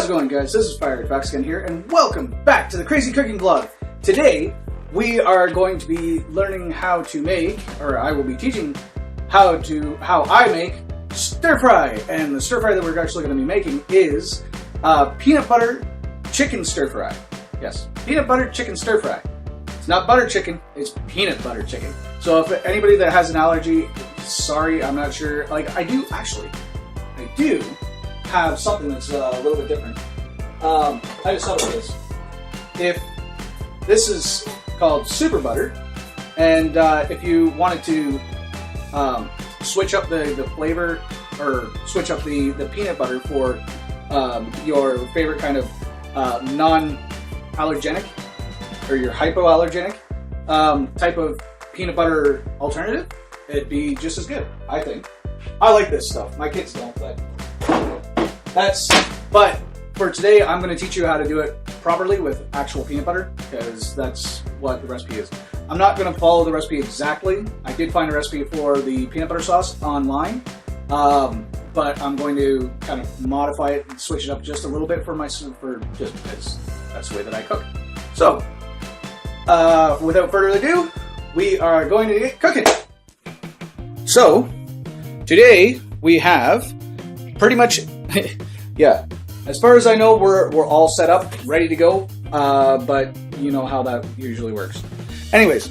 How's it going, guys? This is Fiery Fox again here, and welcome back to the Crazy Cooking Vlog. Today, we are going to be learning how to make, or I will be teaching how I make stir fry. And the stir fry that we're actually going to be making is peanut butter chicken stir fry. Yes, peanut butter chicken stir fry. It's not butter chicken, it's peanut butter chicken. So if anybody that has an allergy, sorry, I'm not sure. Like, I do have something that's a little bit different. I just thought of this. If this is called super butter, and if you wanted to switch up the flavor, or switch up the peanut butter for your favorite kind of non-allergenic or your hypoallergenic type of peanut butter alternative, it'd be just as good, I think. I like this stuff. My kids don't, but for today, I'm going to teach you how to do it properly with actual peanut butter, because that's what the recipe is. I'm not going to follow the recipe exactly. I did find a recipe for the peanut butter sauce online, but I'm going to kind of modify it and switch it up just a little bit just because that's the way that I cook. So, without further ado, we are going to get cooking. So, today we have pretty much, yeah, as far as I know, we're all set up, ready to go, but you know how that usually works. Anyways,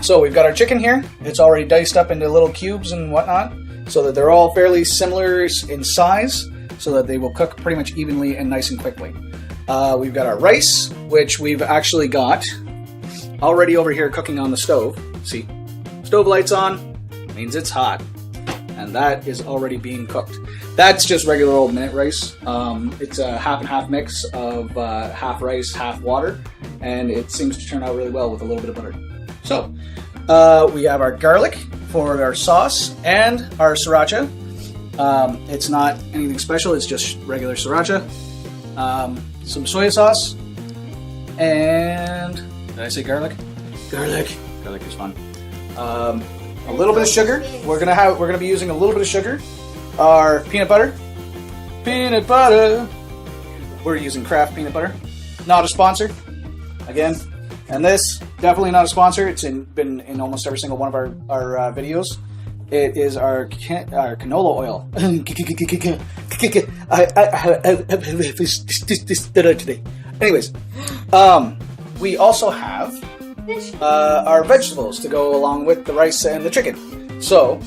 so we've got our chicken here. It's already diced up into little cubes and whatnot, so that they're all fairly similar in size, so that they will cook pretty much evenly and nice and quickly. We've got our rice, which we've actually got already over here cooking on the stove. See, stove lights on, means it's hot. And that is already being cooked. That's just regular old minute rice. It's a half and half mix of half rice, half water, and it seems to turn out really well with a little bit of butter. So, we have our garlic for our sauce and our sriracha. It's not anything special, it's just regular sriracha. Some soy sauce, and did I say garlic? Garlic is fun. A little bit of sugar. We're gonna be using a little bit of sugar. Our peanut butter. We're using Kraft peanut butter. Not a sponsor. Again, and this definitely not a sponsor. It's been in almost every single one of our videos. It is our canola oil. Today. Anyways, we also have our vegetables to go along with the rice and the chicken. So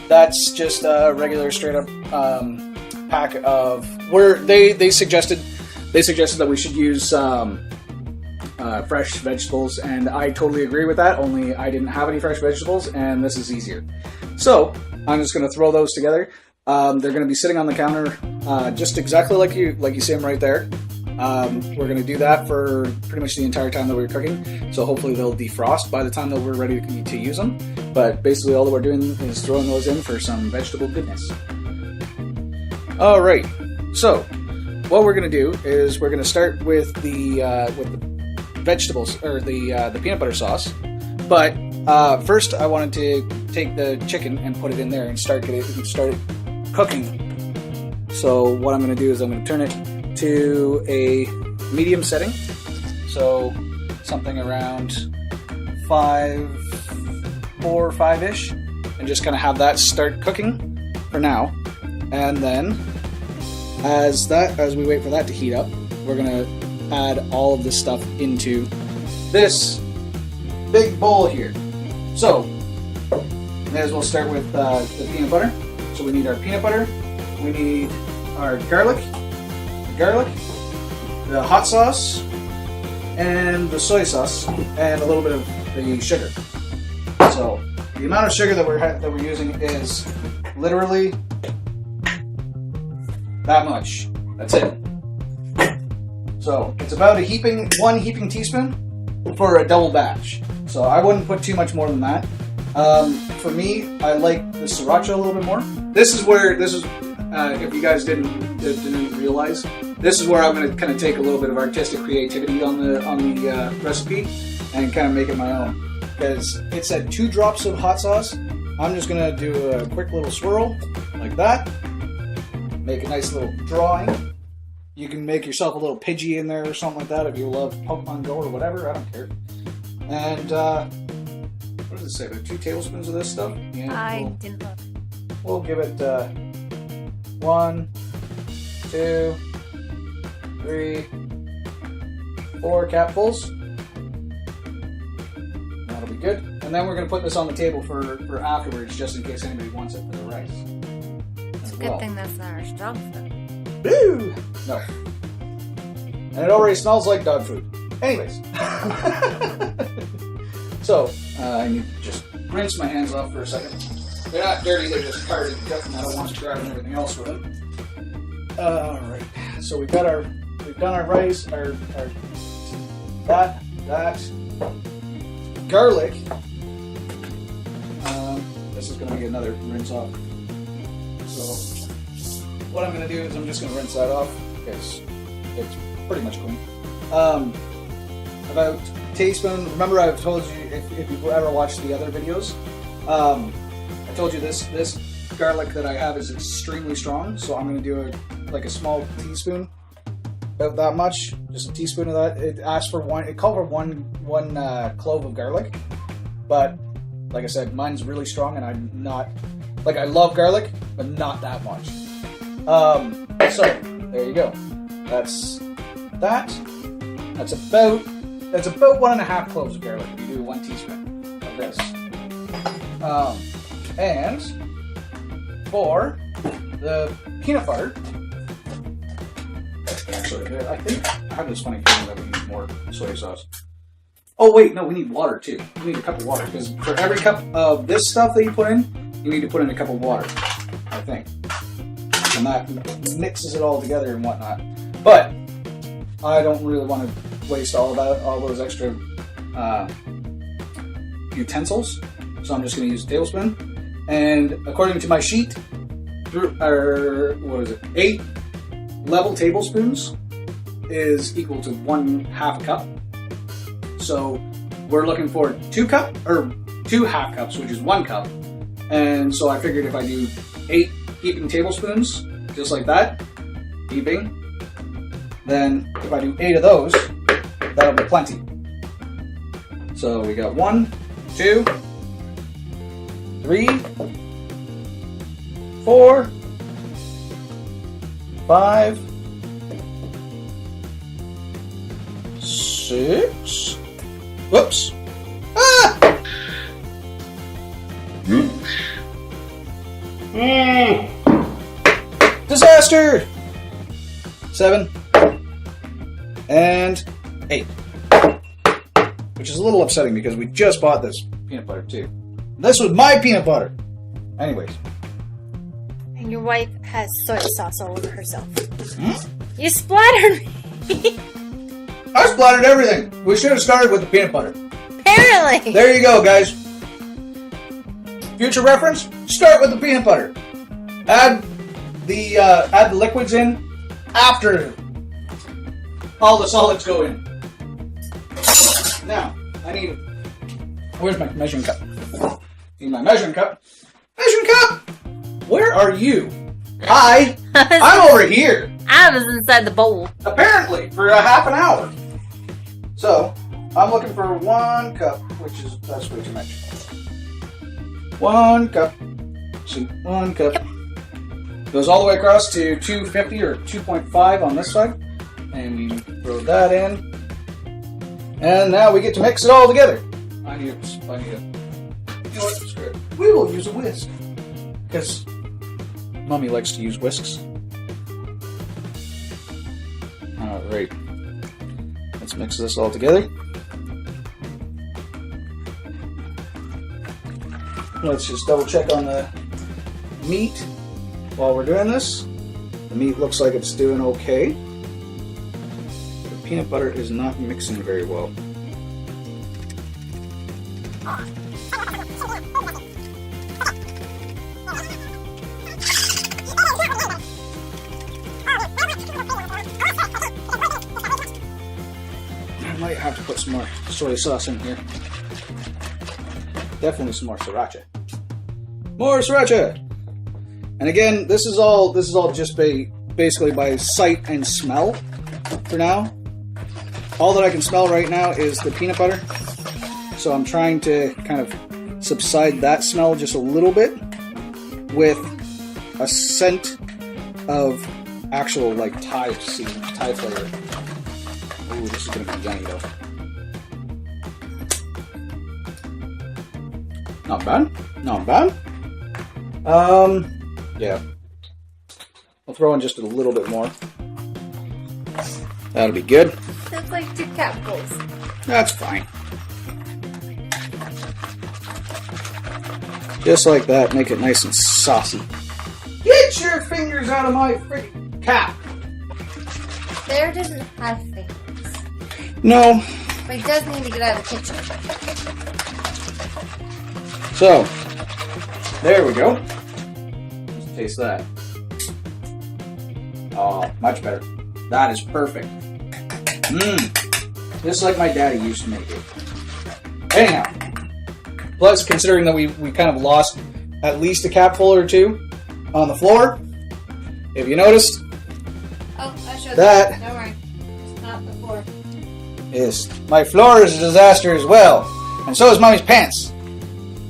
that's just a regular straight up pack of they suggested that we should use fresh vegetables, and I totally agree with that, only I didn't have any fresh vegetables and this is easier. So I'm just going to throw those together. They're going to be sitting on the counter just exactly like you see them right there. We're going to do that for pretty much the entire time that we're cooking, so hopefully they'll defrost by the time that we're ready to use them. But basically all that we're doing is throwing those in for some vegetable goodness. Alright, so what we're going to do is we're going to start with the vegetables, or the peanut butter sauce. But first I wanted to take the chicken and put it in there and start it cooking. So what I'm going to do is I'm going to turn it to a medium setting, so something around 4 or 5-ish, and just kind of have that start cooking for now. And then as we wait for that to heat up, we're gonna add all of this stuff into this big bowl here. So may as well start with the peanut butter. So we need our peanut butter, we need our garlic, the hot sauce, and the soy sauce, and a little bit of the sugar. So the amount of sugar that we're using is literally that much. That's it. So it's about one heaping teaspoon for a double batch. So I wouldn't put too much more than that. For me, I like the sriracha a little bit more. This is if you guys didn't realize, this is where I'm going to kind of take a little bit of artistic creativity on the recipe and kind of make it my own. Because it said 2 drops of hot sauce. I'm just going to do a quick little swirl like that. Make a nice little drawing. You can make yourself a little Pidgey in there or something like that if you love Pokemon Go or whatever. I don't care. And what does it say? About 2 tablespoons of this stuff? Yeah, I didn't look. We'll give it 1, 2, 3, 4 capfuls. That'll be good. And then we're going to put this on the table for afterwards, just in case anybody wants it for the rice. It's a good thing that's not our dog food. Boo! No. And it already smells like dog food. Anyways. So, I need to just rinse my hands off for a second. They're not dirty, they're just covered in guts, and I don't want to grab everything else with them. Alright. So we've done our rice, that, garlic. This is going to be another rinse off. So, what I'm going to do is I'm just going to rinse that off because it's pretty much clean. About a teaspoon. Remember, I've told you if you've ever watched the other videos, I told you this garlic that I have is extremely strong. So I'm going to do a small teaspoon, about that much, just a teaspoon of that. It asks for one. It called for one clove of garlic, but like I said, mine's really strong, and I'm not I love garlic, but not that much. So there you go. That's that. That's about 1.5 cloves of garlic. You do 1 teaspoon of this. And for the peanut butter, actually, I think I have this funny feeling that we need more soy sauce. Oh wait, no, we need water too. We need a cup of water because for every cup of this stuff that you put in, you need to put in a cup of water, I think. And that mixes it all together and whatnot. But I don't really want to waste all those extra utensils, so I'm just going to use a tablespoon. And according to my sheet, 8 level tablespoons is equal to 1/2 cup. So we're looking for 2 half cups, which is 1 cup. And so I figured if I do 8 heaping tablespoons, just like that, heaping, then if I do 8 of those, that'll be plenty. So we got 1, 2, 3, 4, 5, 6. Whoops. Ah! Disaster! 7 and 8. Which is a little upsetting because we just bought this peanut butter too. This was my peanut butter! Anyways. And your wife has soy sauce all over herself. You splattered me! I splattered everything! We should have started with the peanut butter. Apparently! There you go, guys. Future reference, start with the peanut butter. Add the liquids in after all the solids go in. Now, where's my measuring cup? Need my measuring cup. Measuring cup! Where are you? Hi! I'm over here! I was inside the bowl. Apparently, for a half an hour. So, I'm looking for 1 cup, that's way too much. 1 cup. See, 1 cup. Yep. Goes all the way across to 250 or 2.5 on this side. And we throw that in. And now we get to mix it all together. I need a, you know what, screw it. We will use a whisk. Because Mommy likes to use whisks. Alright. Let's mix this all together. Let's just double check on the meat while we're doing this. The meat looks like it's doing okay. The peanut butter is not mixing very well. I might have to put some more soy sauce in here. Definitely some more sriracha. More sriracha! And again, this is all just basically by sight and smell for now. All that I can smell right now is the peanut butter. So I'm trying to kind of subside that smell just a little bit with a scent of actual like Thai flavor. Ooh, this is gonna be yummy though. Not bad. Not bad. Yeah. I'll throw in just a little bit more. That'll be good. That's like 2 capfuls. That's fine. Just like that, make it nice and saucy. Get your fingers out of my freaking cap! Bear doesn't have fingers. No. But he does need to get out of the kitchen. So, there we go. Let's taste that. Oh, much better. That is perfect. Mmm. Just like my daddy used to make it. Anyhow. Plus, considering that we kind of lost at least a capful or 2 on the floor, if you noticed, Oh, I showed that. Don't worry. It's not the floor. Is my floor is a disaster as well, and so is Mommy's pants,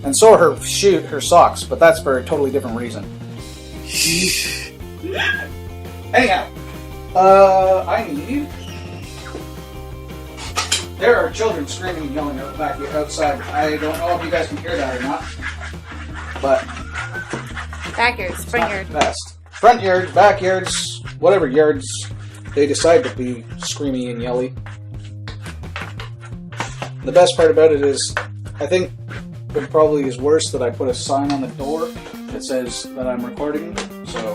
and so are her socks, but that's for a totally different reason. Anyhow, I need. There are children screaming and yelling out back outside. I don't know if you guys can hear that or not, but Backyards, front not yard. the best. Front yards, backyards, whatever yards they decide to be screamy and yelly. The best part about it is, I think it probably is worse that I put a sign on the door that says that I'm recording, so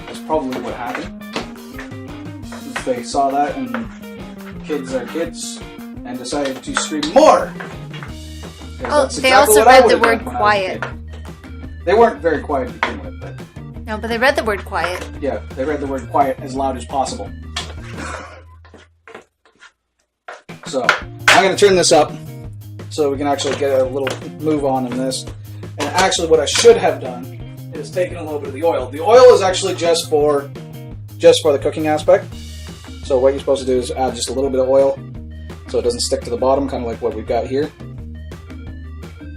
that's probably what happened. They saw that and kids are kids and decided to scream more. Oh, they also read the word quiet. They weren't very quiet to begin with, but No, but they read the word quiet. yeah, they read the word quiet as loud as possible. So, I'm going to turn this up so we can actually get a little move on in this. And actually what I should have done is taken a little bit of the oil. The oil is actually just for the cooking aspect. So what you're supposed to do is add just a little bit of oil so it doesn't stick to the bottom, kind of like what we've got here.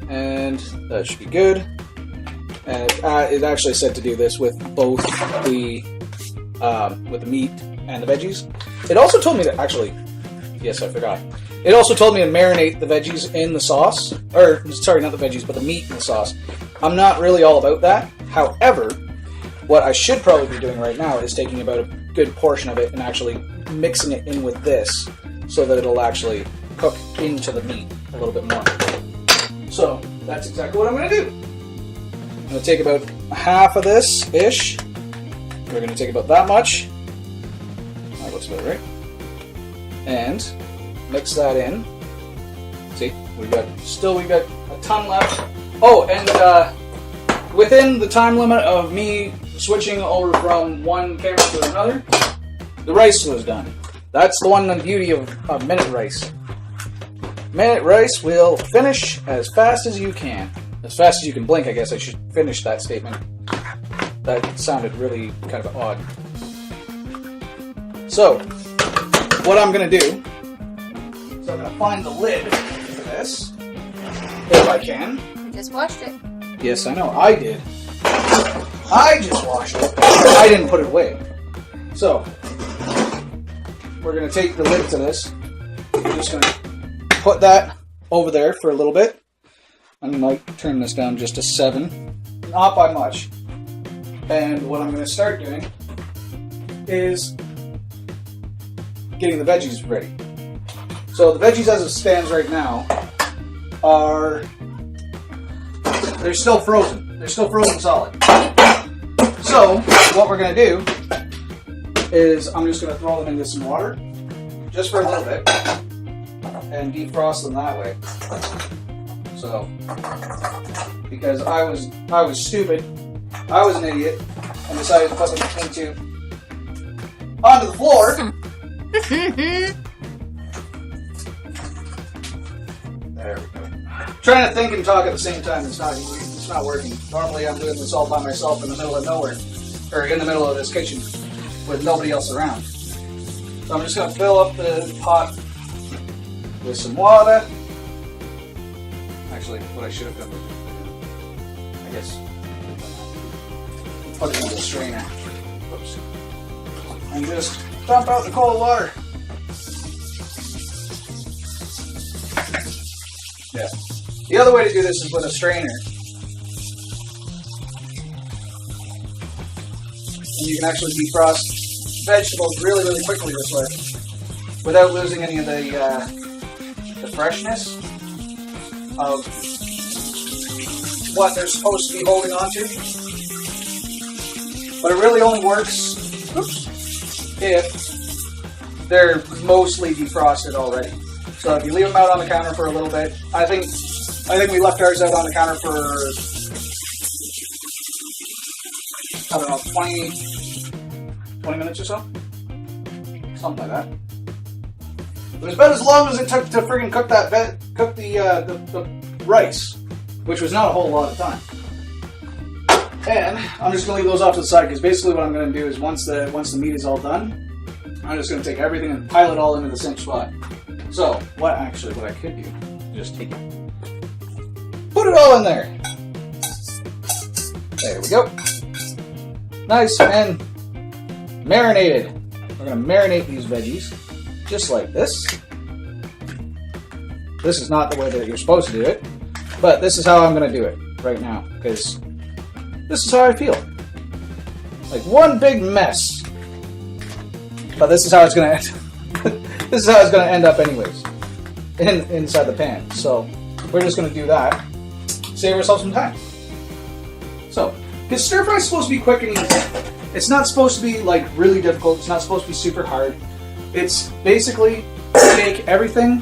And that should be good. And it actually said to do this with both the meat and the veggies. It also told me to actually, yes, I forgot. It also told me to marinate the veggies in the sauce, or sorry, not the veggies, but the meat in the sauce. I'm not really all about that. However, what I should probably be doing right now is taking about a good portion of it and actually mixing it in with this so that it'll actually cook into the meat a little bit more. So that's exactly what I'm going to do. I'm going to take about half of this-ish. We're going to take about that much. That looks about right. And mix that in. See, we've got a ton left. Oh, and within the time limit of me switching over from one camera to another, the rice was done. That's the one beauty of Minute Rice. Minute Rice will finish as fast as you can. As fast as you can blink, I guess I should finish that statement. That sounded really kind of odd. So, what I'm going to do is I'm going to find the lid for this, if I can. I just washed it. Yes, I know, I did. I just washed it. I didn't put it away. So, we're going to take the lid to this. I'm just going to put that over there for a little bit. I might turn this down just to 7. Not by much. And what I'm going to start doing is getting the veggies ready. So the veggies as it stands right now they're still frozen. They're still frozen solid. So what we're going to do is I'm just going to throw them into some water just for a little bit and defrost them that way. So, because I was stupid, I was an idiot, and decided to put them onto the floor. There we go. Trying to think and talk at the same time, it's not working. Normally I'm doing this all by myself in the middle of nowhere, or in the middle of this kitchen with nobody else around. So I'm just going to fill up the pot with some water. Actually, what I should have done, I guess, put it in the strainer. Oops. And just dump out the cold water. Yeah. The other way to do this is with a strainer. And you can actually defrost vegetables really, really quickly this way, without losing any of the freshness of what they're supposed to be holding on to. But it really only works if they're mostly defrosted already. So if you leave them out on the counter for a little bit, I think we left ours out on the counter for, I don't know, 20 minutes or so? Something like that. It was about as long as it took to friggin' cook the rice, which was not a whole lot of time. And I'm just gonna leave those off to the side because basically what I'm gonna do is once the meat is all done, I'm just gonna take everything and pile it all into the same spot. So what I could do, just take it, put it all in there. There we go. Nice and marinated. We're gonna marinate these veggies just like this. This is not the way that you're supposed to do it, but this is how I'm gonna do it right now because this is how I feel. Like one big mess. But this is how it's gonna end. This is how it's gonna end up anyways. Inside the pan. So we're just gonna do that. Save ourselves some time. So, because stir fry is supposed to be quick and easy. It's not supposed to be like really difficult. It's not supposed to be super hard. It's basically you take everything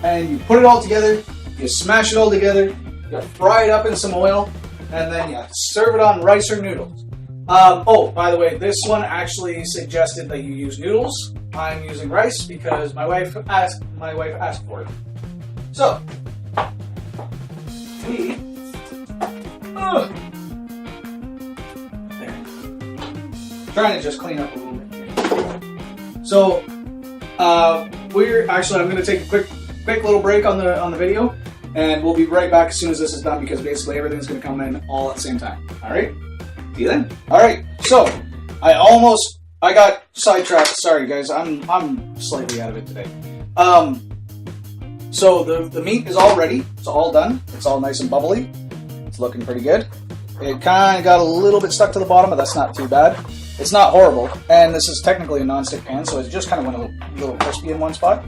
and you put it all together, you smash it all together, you fry it up in some oil, and then you serve it on rice or noodles. Oh, by the way, this one actually suggested that you use noodles. I'm using rice because my wife asked for it. So, there. Trying to just clean up a little bit here. So, I'm going to take a quick little break on the video, and we'll be right back as soon as this is done because basically everything's going to come in all at the same time. All right? See you then. All right. So, I got sidetracked. Sorry, guys. I'm slightly out of it today. So the meat is all ready. It's all done. It's all nice and bubbly. It's looking pretty good. It kind of got a little bit stuck to the bottom, but that's not too bad. It's not horrible. And this is technically a non-stick pan, so it just kind of went a little crispy in one spot.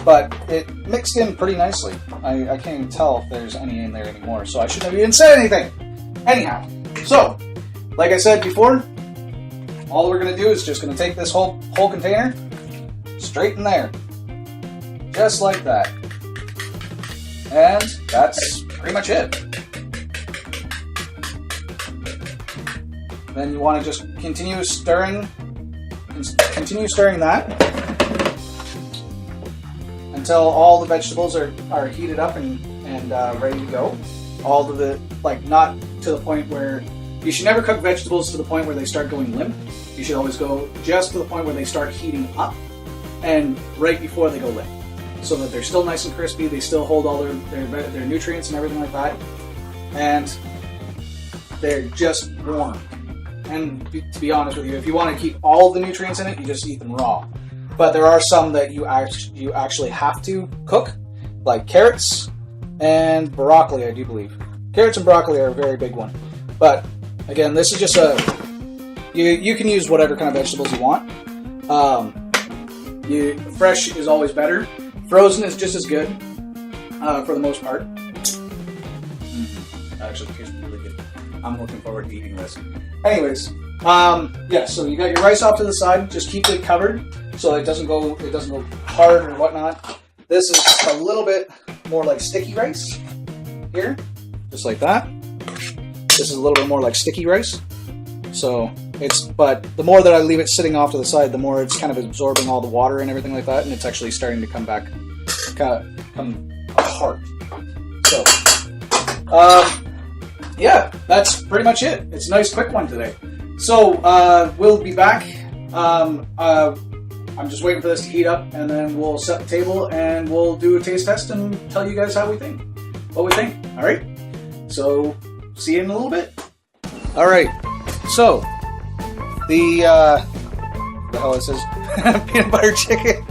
But it mixed in pretty nicely. I can't even tell if there's any in there anymore, so I shouldn't have even said anything. Anyhow, so like I said before, all we're going to do is just going to take this whole container straight in there. Just like that. And that's pretty much it. Then you want to just continue stirring that until all the vegetables are heated up and ready to go. All of the, like, not to the point where, you should never cook vegetables to the point where they start going limp. You should always go just to the point where they start heating up and right before they go limp. So that they're still nice and crispy, they still hold all their nutrients and everything like that. And they're just warm. And to be honest with you, if you want to keep all the nutrients in it, you just eat them raw. But there are some that you actually have to cook, like carrots and broccoli, I do believe. Carrots and broccoli are a very big one. But again, this is just you can use whatever kind of vegetables you want. Fresh is always better. Frozen is just as good for the most part. That actually tastes really good. I'm looking forward to eating this. Anyways, yeah. So you got your rice off to the side. Just keep it covered so it doesn't go hard or whatnot. This is a little bit more like sticky rice here, just like that. This is a little bit more like sticky rice. So but the more that I leave it sitting off to the side, the more it's kind of absorbing all the water and everything like that, and it's actually starting to come apart. So, yeah, that's pretty much it. It's a nice quick one today. So, we'll be back I'm just waiting for this to heat up, and then we'll set the table and we'll do a taste test and tell you guys how we think, what we think. All right. So see you in a little bit. All right. So the hell it says peanut butter chicken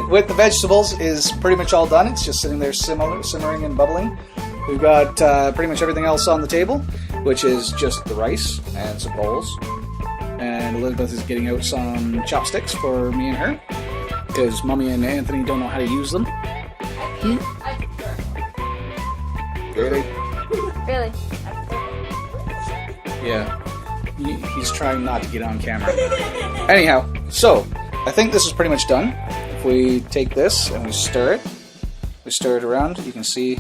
with the vegetables is pretty much all done. It's just sitting there simmering and bubbling. We've got pretty much everything else on the table, which is just the rice and some bowls. And Elizabeth is getting out some chopsticks for me and her, because Mommy and Anthony don't know how to use them. Really? Really? Yeah. He's trying not to get on camera. Anyhow, so I think this is pretty much done. If we take this and we stir it around, you can see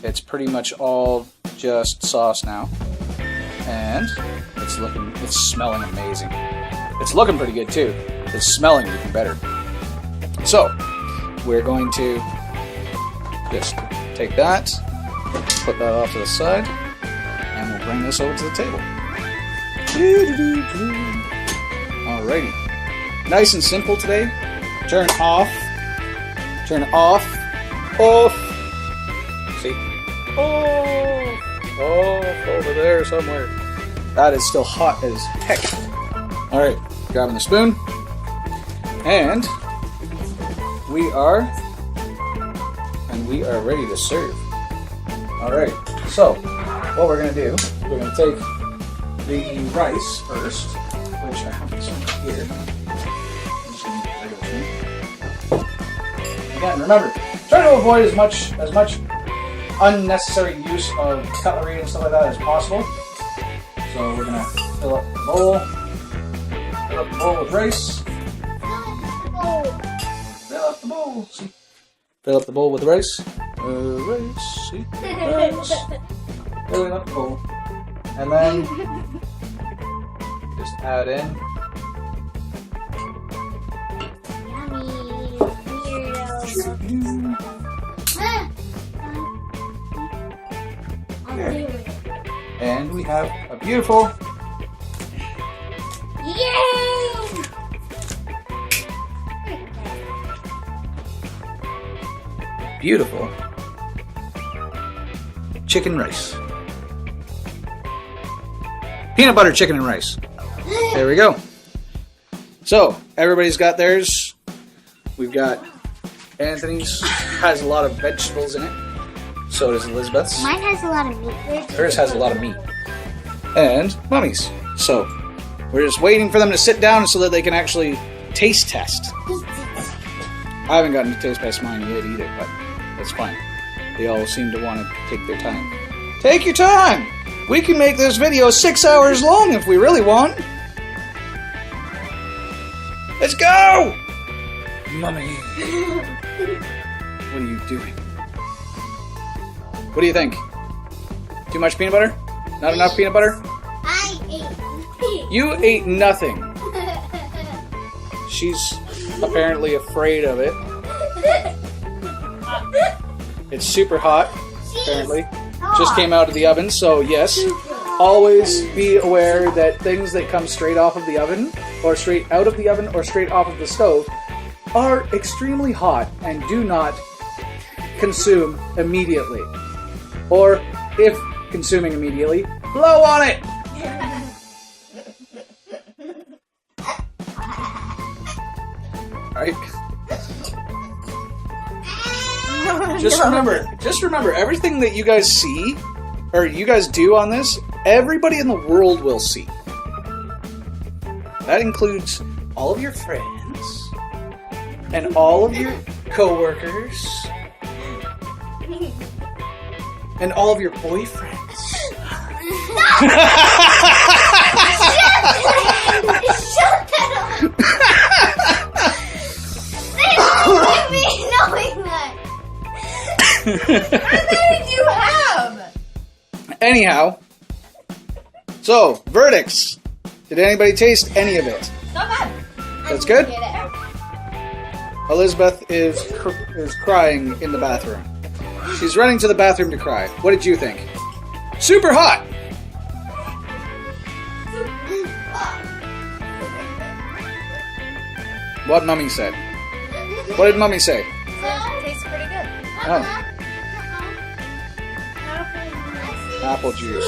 it's pretty much all just sauce now. And it's smelling amazing. It's looking pretty good too. It's smelling even better. So, we're going to just take that, put that off to the side, and we'll bring this over to the table. Alrighty. Nice and simple today. Turn off, off. See? Off over there somewhere. That is still hot as heck. Alright, grabbing the spoon. And we are ready to serve. Alright, so what we're going to do, we're going to take the rice first, which I have some here. Again, remember, try to avoid as much unnecessary use of cutlery and stuff like that as possible. So we're gonna fill up the bowl with rice. Fill up the bowl. See? Fill up the bowl with rice. Rice. See? Rice. Filling up the bowl. And then just add in. And we have a beautiful chicken rice. Peanut butter chicken and rice. There we go. So, everybody's got theirs. We've got Anthony's, has a lot of vegetables in it. So does Elizabeth's. Mine has a lot of meat. Hers has a lot of meat. And Mommy's. So, we're just waiting for them to sit down so that they can actually taste test. I haven't gotten to taste test mine yet either, but that's fine. They all seem to want to take their time. Take your time! We can make this video 6 hours long if we really want. Let's go! Mommy. What are you doing? What do you think? Too much peanut butter? Not enough peanut butter? I ate. You ate nothing. She's apparently afraid of it. It's super hot, apparently. Just came out of the oven, so yes. Always be aware that things that come straight off of the oven, or straight out of the oven, or straight off of the stove are extremely hot and do not consume immediately. Or, if consuming immediately, blow on it! Alright? Just remember, everything that you guys see, or you guys do on this, everybody in the world will see. That includes all of your friends, and all of your coworkers, and all of your boyfriends. Shut that up! There's me knowing that. How many did you have? Anyhow, so verdicts. Did anybody taste any of it? Not bad. That's good? Elizabeth is crying in the bathroom. She's running to the bathroom to cry. What did you think? Super hot! What Mummy said. What did Mummy say? It tastes pretty good. Oh, apple juice.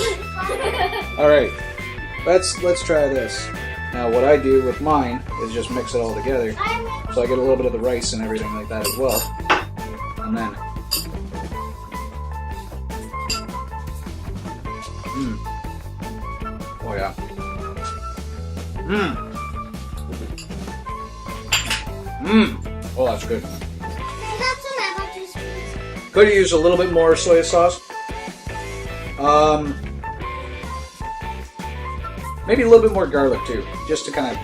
All right, let's try this. Now, what I do with mine is just mix it all together, so I get a little bit of the rice and everything like that as well, and then. Oh yeah. Oh, that's good. Could have used a little bit more soy sauce. Maybe a little bit more garlic too, just to kind of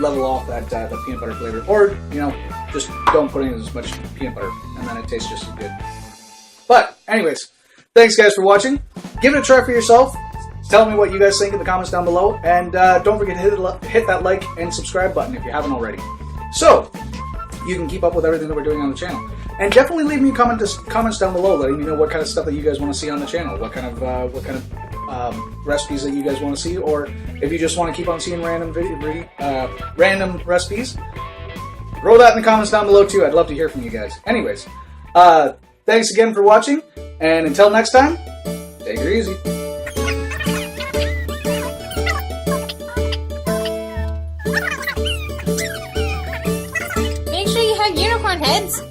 level off that the peanut butter flavor. Or, you know, just don't put in as much peanut butter, and then it tastes just as good. But, anyways, thanks guys for watching. Give it a try for yourself. Tell me what you guys think in the comments down below, and don't forget to hit that like and subscribe button if you haven't already, so you can keep up with everything that we're doing on the channel. And definitely leave me comments down below, letting me know what kind of stuff that you guys want to see on the channel, what kind of recipes that you guys want to see, or if you just want to keep on seeing random recipes. Throw that in the comments down below too. I'd love to hear from you guys. Anyways, thanks again for watching, and until next time, take it easy. Make sure you have unicorn heads.